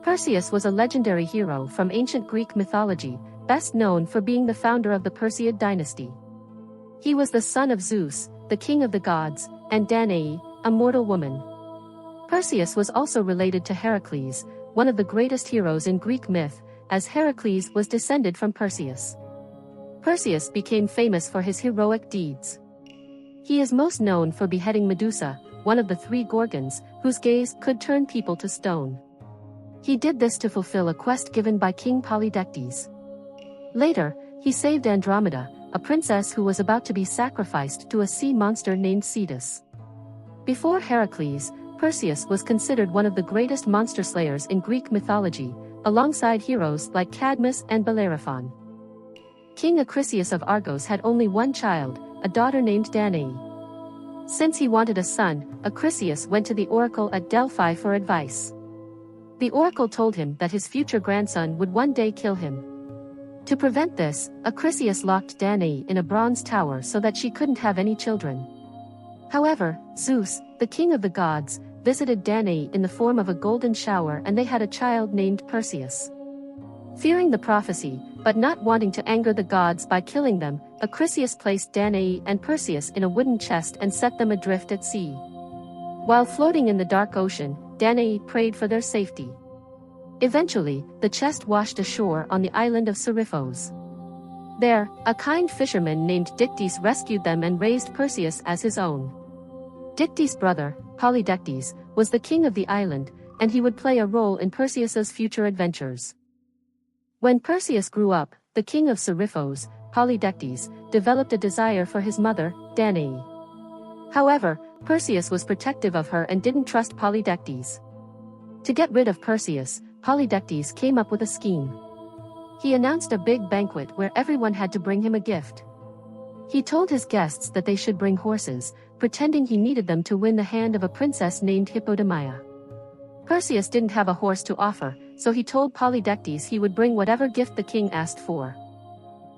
Perseus was a legendary hero from ancient Greek mythology, best known for being the founder of the Perseid dynasty. He was the son of Zeus, the king of the gods, and Danaë, a mortal woman. Perseus was also related to Heracles, one of the greatest heroes in Greek myth, as Heracles was descended from Perseus. Perseus became famous for his heroic deeds. He is most known for beheading Medusa, one of the three Gorgons, whose gaze could turn people to stone. He did this to fulfill a quest given by King Polydectes. Later, he saved Andromeda, a princess who was about to be sacrificed to a sea monster named Cetus. Before Heracles, Perseus was considered one of the greatest monster slayers in Greek mythology, alongside heroes like Cadmus and Bellerophon. King Acrisius of Argos had only one child, a daughter named Danaë. Since he wanted a son, Acrisius went to the oracle at Delphi for advice. The oracle told him that his future grandson would one day kill him. To prevent this, Acrisius locked Danaë in a bronze tower so that she couldn't have any children. However, Zeus, the king of the gods, visited Danaë in the form of a golden shower and they had a child named Perseus. Fearing the prophecy, but not wanting to anger the gods by killing them, Acrisius placed Danaë and Perseus in a wooden chest and set them adrift at sea. While floating in the dark ocean, Danaë prayed for their safety. Eventually, the chest washed ashore on the island of Seriphos. There, a kind fisherman named Dictys rescued them and raised Perseus as his own. Dictys' brother, Polydectes, was the king of the island, and he would play a role in Perseus's future adventures. When Perseus grew up, the king of Seriphos, Polydectes, developed a desire for his mother, Danaë. However, Perseus was protective of her and didn't trust Polydectes. To get rid of Perseus, Polydectes came up with a scheme. He announced a big banquet where everyone had to bring him a gift. He told his guests that they should bring horses, pretending he needed them to win the hand of a princess named Hippodamia. Perseus didn't have a horse to offer, so he told Polydectes he would bring whatever gift the king asked for.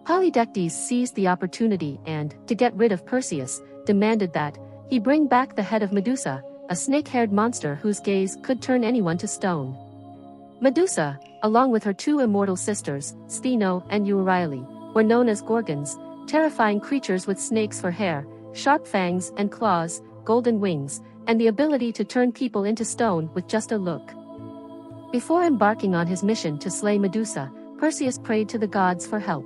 Polydectes seized the opportunity and, to get rid of Perseus, demanded that he bring back the head of Medusa, a snake-haired monster whose gaze could turn anyone to stone. Medusa, along with her two immortal sisters, Stheno and Euryale, were known as Gorgons, terrifying creatures with snakes for hair, sharp fangs and claws, golden wings, and the ability to turn people into stone with just a look. Before embarking on his mission to slay Medusa, Perseus prayed to the gods for help.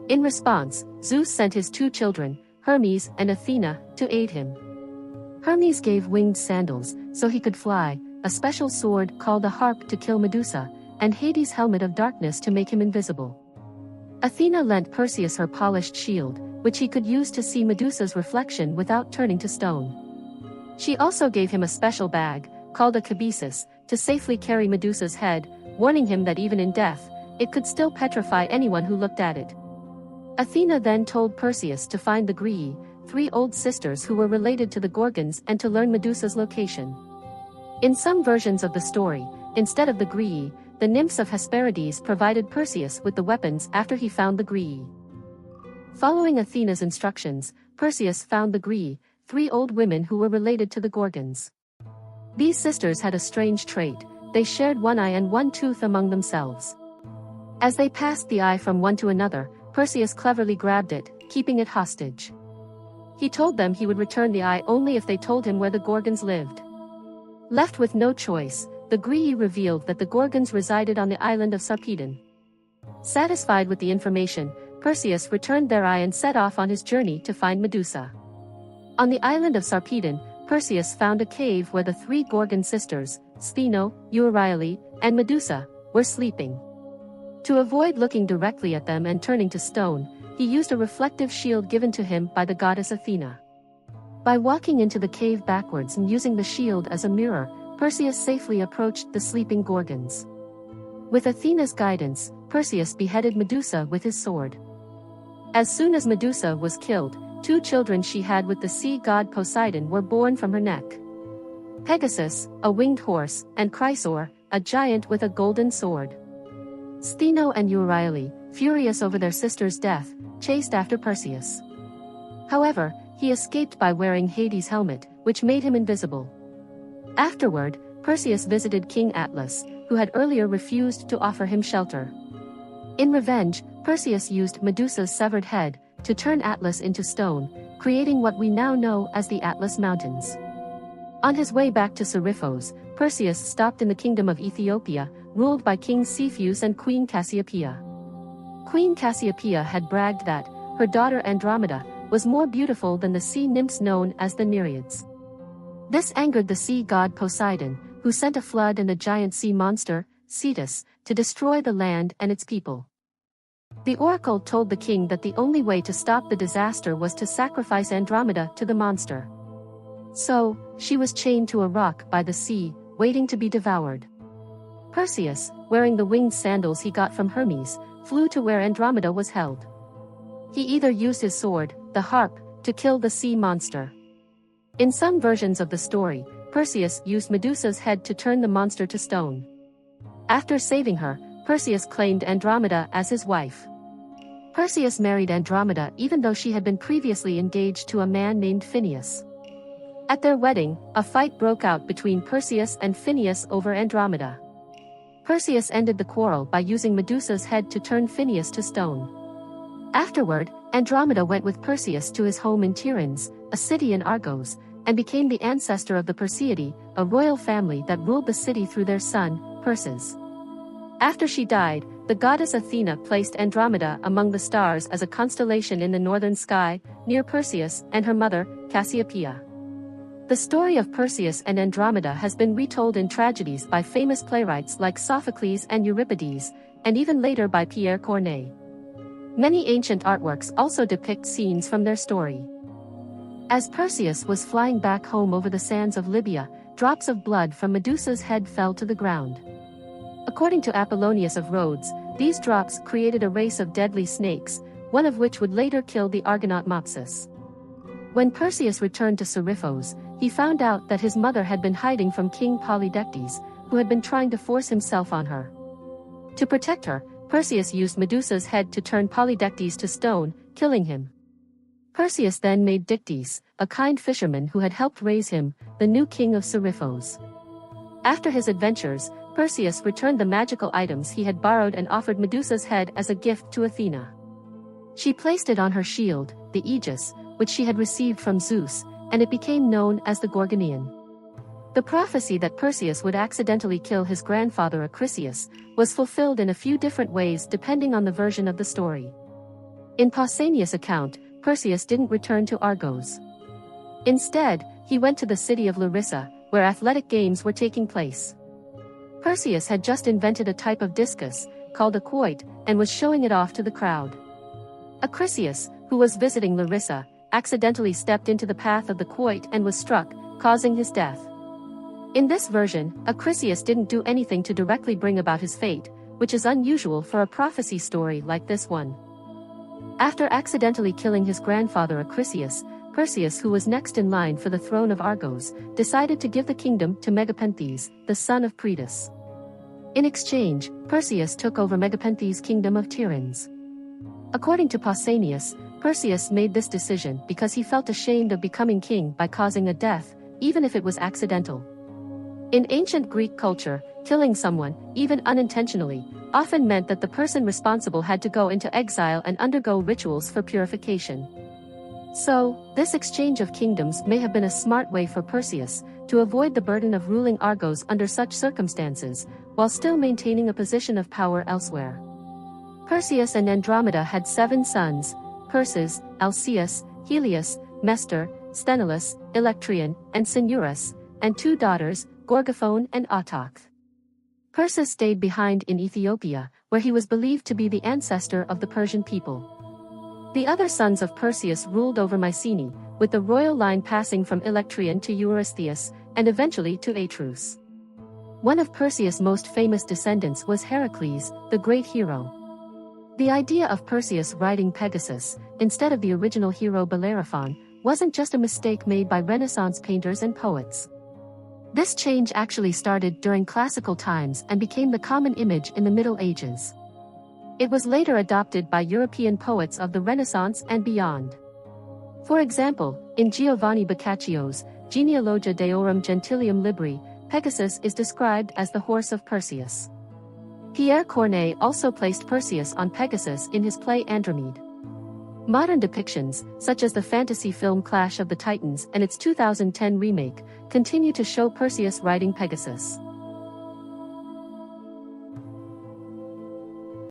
In response, Zeus sent his two children, Hermes and Athena, to aid him. Hermes gave winged sandals, so he could fly, a special sword called a harp to kill Medusa, and Hades' helmet of darkness to make him invisible. Athena lent Perseus her polished shield, which he could use to see Medusa's reflection without turning to stone. She also gave him a special bag, called a cabesus, to safely carry Medusa's head, warning him that even in death, it could still petrify anyone who looked at it. Athena then told Perseus to find the Graeae, three old sisters who were related to the Gorgons, and to learn Medusa's location. In some versions of the story, instead of the Graeae, the nymphs of Hesperides provided Perseus with the weapons after he found the Graeae. Following Athena's instructions, Perseus found the Graeae, three old women who were related to the Gorgons. These sisters had a strange trait: they shared one eye and one tooth among themselves. As they passed the eye from one to another, Perseus cleverly grabbed it, keeping it hostage. He told them he would return the eye only if they told him where the Gorgons lived. Left with no choice, the Graeae revealed that the Gorgons resided on the island of Sarpedon. Satisfied with the information, Perseus returned their eye and set off on his journey to find Medusa. On the island of Sarpedon, Perseus found a cave where the three Gorgon sisters, Stheno, Euryale, and Medusa, were sleeping. To avoid looking directly at them and turning to stone, he used a reflective shield given to him by the goddess Athena. By walking into the cave backwards and using the shield as a mirror, Perseus safely approached the sleeping Gorgons. With Athena's guidance, Perseus beheaded Medusa with his sword. As soon as Medusa was killed, two children she had with the sea god Poseidon were born from her neck: Pegasus, a winged horse, and Chrysaor, a giant with a golden sword. Stheno and Euryale, furious over their sister's death, chased after Perseus. However, he escaped by wearing Hades' helmet, which made him invisible. Afterward, Perseus visited King Atlas, who had earlier refused to offer him shelter. In revenge, Perseus used Medusa's severed head to turn Atlas into stone, creating what we now know as the Atlas Mountains. On his way back to Seriphos, Perseus stopped in the kingdom of Ethiopia, ruled by King Cepheus and Queen Cassiopeia. Queen Cassiopeia had bragged that her daughter Andromeda was more beautiful than the sea nymphs known as the Nereids. This angered the sea god Poseidon, who sent a flood and a giant sea monster, Cetus, to destroy the land and its people. The oracle told the king that the only way to stop the disaster was to sacrifice Andromeda to the monster. So, she was chained to a rock by the sea, waiting to be devoured. Perseus, wearing the winged sandals he got from Hermes, flew to where Andromeda was held. He either used his sword, the harp, to kill the sea monster. In some versions of the story, Perseus used Medusa's head to turn the monster to stone. After saving her, Perseus claimed Andromeda as his wife. Perseus married Andromeda even though she had been previously engaged to a man named Phineus. At their wedding, a fight broke out between Perseus and Phineus over Andromeda. Perseus ended the quarrel by using Medusa's head to turn Phineus to stone. Afterward, Andromeda went with Perseus to his home in Tiryns, a city in Argos, and became the ancestor of the Perseidae, a royal family that ruled the city through their son, Perseus. After she died, the goddess Athena placed Andromeda among the stars as a constellation in the northern sky, near Perseus and her mother, Cassiopeia. The story of Perseus and Andromeda has been retold in tragedies by famous playwrights like Sophocles and Euripides, and even later by Pierre Corneille. Many ancient artworks also depict scenes from their story. As Perseus was flying back home over the sands of Libya, drops of blood from Medusa's head fell to the ground. According to Apollonius of Rhodes, these drops created a race of deadly snakes, one of which would later kill the Argonaut Mopsus. When Perseus returned to Seriphos, he found out that his mother had been hiding from King Polydectes, who had been trying to force himself on her. To protect her, Perseus used Medusa's head to turn Polydectes to stone, killing him. Perseus then made Dictys, a kind fisherman who had helped raise him, the new king of Seriphos. After his adventures, Perseus returned the magical items he had borrowed and offered Medusa's head as a gift to Athena. She placed it on her shield, the Aegis, which she had received from Zeus, and it became known as the Gorgonian. The prophecy that Perseus would accidentally kill his grandfather Acrisius was fulfilled in a few different ways depending on the version of the story. In Pausanias' account, Perseus didn't return to Argos. Instead, he went to the city of Larissa, where athletic games were taking place. Perseus had just invented a type of discus, called a quoit, and was showing it off to the crowd. Acrisius, who was visiting Larissa, accidentally stepped into the path of the quoit and was struck, causing his death. In this version, Acrisius didn't do anything to directly bring about his fate, which is unusual for a prophecy story like this one. After accidentally killing his grandfather Acrisius, Perseus, who was next in line for the throne of Argos, decided to give the kingdom to Megapenthes, the son of Proetus. In exchange, Perseus took over Megapenthes' kingdom of Tiryns. According to Pausanias, Perseus made this decision because he felt ashamed of becoming king by causing a death, even if it was accidental. In ancient Greek culture, killing someone, even unintentionally, often meant that the person responsible had to go into exile and undergo rituals for purification. So, this exchange of kingdoms may have been a smart way for Perseus to avoid the burden of ruling Argos under such circumstances, while still maintaining a position of power elsewhere. Perseus and Andromeda had 7 sons: Perses, Alcaeus, Helios, Mestor, Sthenelus, Electrion, and Cinyras, and 2 daughters, Gorgophone and Autochthe. Perses stayed behind in Ethiopia, where he was believed to be the ancestor of the Persian people. The other sons of Perseus ruled over Mycenae, with the royal line passing from Electrion to Eurystheus, and eventually to Atreus. One of Perseus' most famous descendants was Heracles, the great hero. The idea of Perseus riding Pegasus, instead of the original hero Bellerophon, wasn't just a mistake made by Renaissance painters and poets. This change actually started during classical times and became the common image in the Middle Ages. It was later adopted by European poets of the Renaissance and beyond. For example, in Giovanni Boccaccio's Genealogia Deorum Gentilium Libri, Pegasus is described as the horse of Perseus. Pierre Corneille also placed Perseus on Pegasus in his play Andromeda. Modern depictions, such as the fantasy film Clash of the Titans and its 2010 remake, continue to show Perseus riding Pegasus.